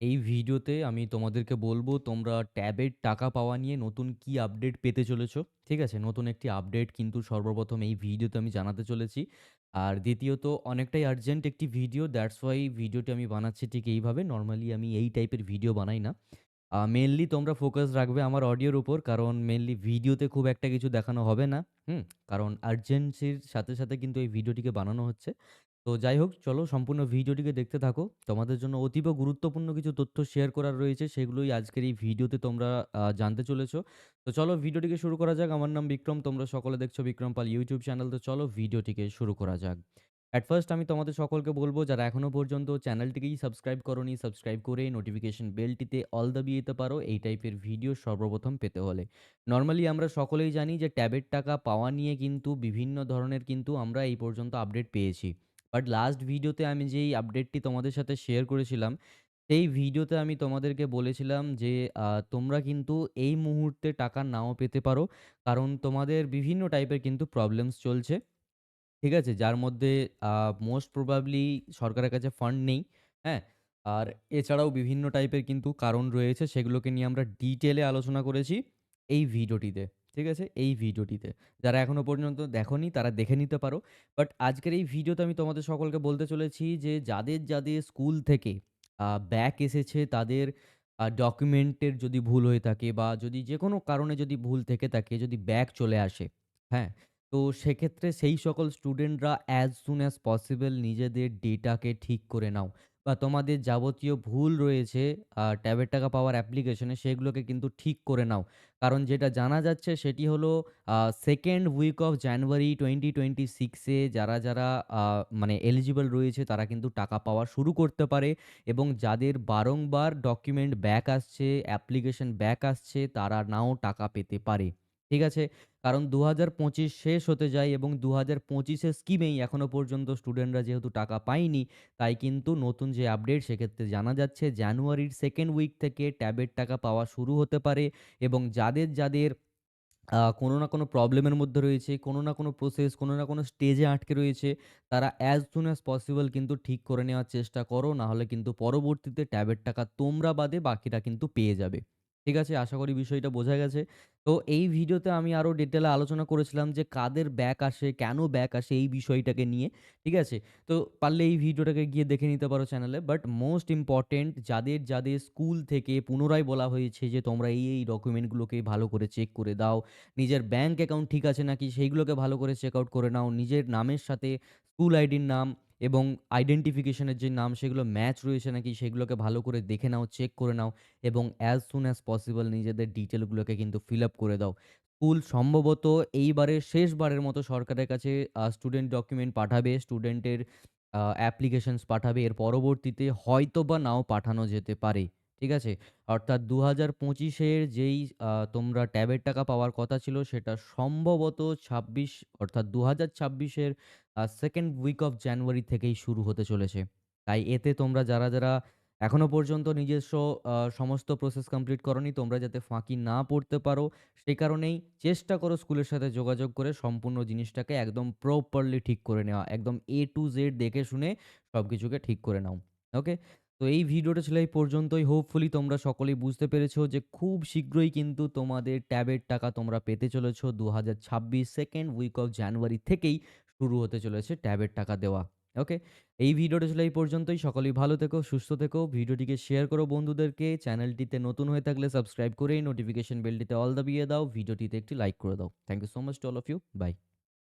এই ভিডিওতে আমি তোমাদেরকে বলবো তোমরা ট্যাবের টাকা পাওয়া নিয়ে নতুন কি আপডেট পেতে চলেছো। ঠিক আছে? নতুন একটি আপডেট কিন্তু সর্বপ্রথম এই ভিডিওতে আমি জানাতে চলেছি। আর দ্বিতীয়ত অনেকটাই আর্জেন্ট একটি ভিডিও, দ্যাটস ওয়াই ভিডিওটি আমি বানাচ্ছি ঠিক এইভাবে। নরমালি আমি এই টাইপের ভিডিও বানাই না। মেইনলি তোমরা ফোকাস রাখবে আমার অডিওর উপর, কারণ মেইনলি ভিডিওতে খুব একটা কিছু দেখানো হবে না। হুম? কারণ আর্জেন্সির সাথে, সাথে কিন্তু এই ভিডিওটিকে বানানো হচ্ছে। তো যাই হোক, চলো সম্পূর্ণ ভিডিওটিকে দেখতে থাকো। তোমাদের জন্য অতীব গুরুত্বপূর্ণ কিছু তথ্য শেয়ার করার রয়েছে, সেগুলোই আজকের এই ভিডিওতে তোমরা জানতে চলেছো। তো চলো ভিডিওটিকে শুরু করা যাক। আমার নাম বিক্রম, তোমরা সকলে দেখছো বিক্রম পাল ইউটিউব চ্যানেল। তো চলো ভিডিওটিকে শুরু করা যাক। অ্যাট ফার্স্ট আমি তোমাদের সকলকে বলবো, যারা এখনো পর্যন্ত চ্যানেলটিকেই সাবস্ক্রাইব করোনি, সাবস্ক্রাইব করে নোটিফিকেশন বেলটিতে অল দাবিয়ে দিতে পারো এই টাইপের ভিডিও সর্বপ্রথম পেতে হলে। নরমালি আমরা সকলেই জানি যে ট্যাবের টাকা পাওয়া নিয়ে কিন্তু বিভিন্ন ধরনের কিন্তু আমরা এই পর্যন্ত আপডেট পেয়েছি। বাট লাস্ট ভিডিওতে আমি যেই আপডেটটি তোমাদের সাথে শেয়ার করেছিলাম, সেই ভিডিওতে আমি তোমাদেরকে বলেছিলাম যে তোমরা কিন্তু এই মুহূর্তে টাকা নাও পেতে পারো। কারণ তোমাদের বিভিন্ন টাইপের কিন্তু প্রবলেমস চলছে। ঠিক আছে? যার মধ্যে মোস্ট প্রবাবলি সরকারের কাছে ফান্ড নেই। হ্যাঁ? আর এছাড়াও বিভিন্ন টাইপের কিন্তু কারণ রয়েছে, সেগুলোকে নিয়ে আমরা ডিটেইলে আলোচনা করেছি এই ভিডিওটিতে। ঠিক আছে? এই ভিডিওটিতে। যারা এখনো পর্যন্ত দেখোনি তারা দেখে নিতে পারো। বাট আজকের এই ভিডিওতে আমি তোমাদের সকলকে বলতে চলেছি যে যাদের স্কুল থেকে ব্যাক এসেছে, তাদের ডকুমেন্টের যদি ভুল হয়ে থাকে বা যদি যেকোনো কারণে যদি ভুল থেকে থাকে, যদি ব্যাক চলে আসে, হ্যাঁ? তো সেক্ষেত্রে সেই সকল স্টুডেন্টরা অ্যাজ সুন অ্যাজ পসিবল নিজেদের ডেটাকে ঠিক করে নাও, বা তোমাদের যাবতীয় ভুল রয়েছে ট্যাবের টাকা পাওয়ার অ্যাপ্লিকেশনে, সেগুলোকে কিন্তু ঠিক করে নাও। কারণ যেটা জানা যাচ্ছে সেটি হলো সেকেন্ড উইক অফ জানুয়ারি 2026-এ যারা মানে এলিজিবল রয়েছে তারা কিন্তু টাকা পাওয়া শুরু করতে পারে, এবং যাদের বারংবার ডকুমেন্ট ব্যাক আসছে, অ্যাপ্লিকেশন ব্যাক আসছে, তারা নাও টাকা পেতে পারে। ঠিক আছে? কারণ ২০২৫ শেষ হতে যায় এবং ২০২৫ এর স্কিমেই এখনো পর্যন্ত স্টুডেন্টরা যেহেতু টাকা পায়নি, তাই কিন্তু নতুন যে আপডেট সেক্ষেত্রে জানা যাচ্ছে জানুয়ারির 2nd উইক থেকে ট্যাবের টাকা পাওয়া শুরু হতে পারে, এবং যাদের কোনো না কোনো প্রবলেমের মধ্যে রয়েছে, কোনো না কোনো প্রসেস, কোনো না কোনো স্টেজে আটকে রয়েছে, তারা অ্যাজ সুন অ্যাজ পসিবল কিন্তু ঠিক করে নেওয়ার চেষ্টা করো। না হলে কিন্তু পরবর্তীতে ট্যাবের টাকা তোমরা বাদে বাকিরা কিন্তু পেয়ে যাবে। ঠিক আছে? আশা করি বিষয়টা বোঝা গেছে। তো এই ভিডিওতে আমি আরো ডিটেইলে আলোচনা করেছিলাম যে কাদের ব্যাক আসে, কেন ব্যাক আসে এই বিষয়টাকে নিয়ে। ঠিক আছে? তো পারলে এই ভিডিওটাকে গিয়ে দেখে নিতে পারো চ্যানেলে। বাট মোস্ট ইম্পোর্টেন্ট, যাদের স্কুল থেকে পুনরায় বলা হয়েছে যে তোমরা এই ডকুমেন্টগুলোকে ভালো করে চেক করে দাও। নিজের ব্যাংক অ্যাকাউন্ট ঠিক আছে নাকি সেইগুলোকে ভালো করে চেক আউট করে নাও। নিজের নামের সাথে স্কুল আইডির নাম এবং আইডেন্টিফিকেশনের যে নাম সেগুলো ম্যাচ রয়েছে নাকি সেগুলোকে ভালো করে দেখে নাও, চেক করে নাও, এবং অ্যাজ সুন অ্যাজ পসিবল নিজেদের ডিটেইলগুলোকে কিন্তু ফিল আপ করে দাও। স্কুল সম্ভবত এইবারের শেষবারের মতো সরকারের কাছে স্টুডেন্ট ডকুমেন্ট পাঠাবে, স্টুডেন্টের অ্যাপ্লিকেশনস পাঠাবে। এর পরবর্তীতে হয়তোবা নাও পাঠানো যেতে পারে। ঠিক আছে? অর্থাৎ ২০২৫ এর যেই তোমরা ট্যাবের টাকা পাওয়ার কথা ছিল সেটা সম্ভবত ২৬, অর্থাৎ ২০২৬ এর 2nd উইক অফ জানুয়ারি থেকেই শুরু হতে চলেছে। তাই এতে তোমরা যারা এখনো পর্যন্ত নিজস্ব সমস্ত প্রসেস কমপ্লিট করোনি, তোমরা যাতে ফাঁকি না পড়তে পারো, সেই কারণেই চেষ্টা করো স্কুলের সাথে যোগাযোগ করে সম্পূর্ণ জিনিসটাকে একদম প্রপারলি ঠিক করে নেওয়া। একদম A to Z দেখে শুনে সবকিছুকে ঠিক করে নাও। ওকে? তো এই ভিডিওটা ছিল এই পর্যন্তই। হোপফুলি তোমরা সকলেই বুঝতে পেরেছো যে খুব শীঘ্রই কিন্তু তোমাদের ট্যাবের টাকা তোমরা পেতে চলেছো। ২০২৬ 2nd উইক অফ জানুয়ারি থেকেই শুরু হতে চলেছে ট্যাবের টাকা দেওয়া। ওকে? এই ভিডিওটা ছিল এই পর্যন্তই। সকলেই ভালো থেকো, সুস্থ থেকো। ভিডিওটিকে শেয়ার করো বন্ধুদেরকে। চ্যানেলটিতে নতুন হয়ে থাকলে সাবস্ক্রাইব করে নোটিফিকেশন বেলটিতে অল দাবিয়ে দাও। ভিডিওটিতে একটি লাইক করে দাও। Thank you so much to all of you. By.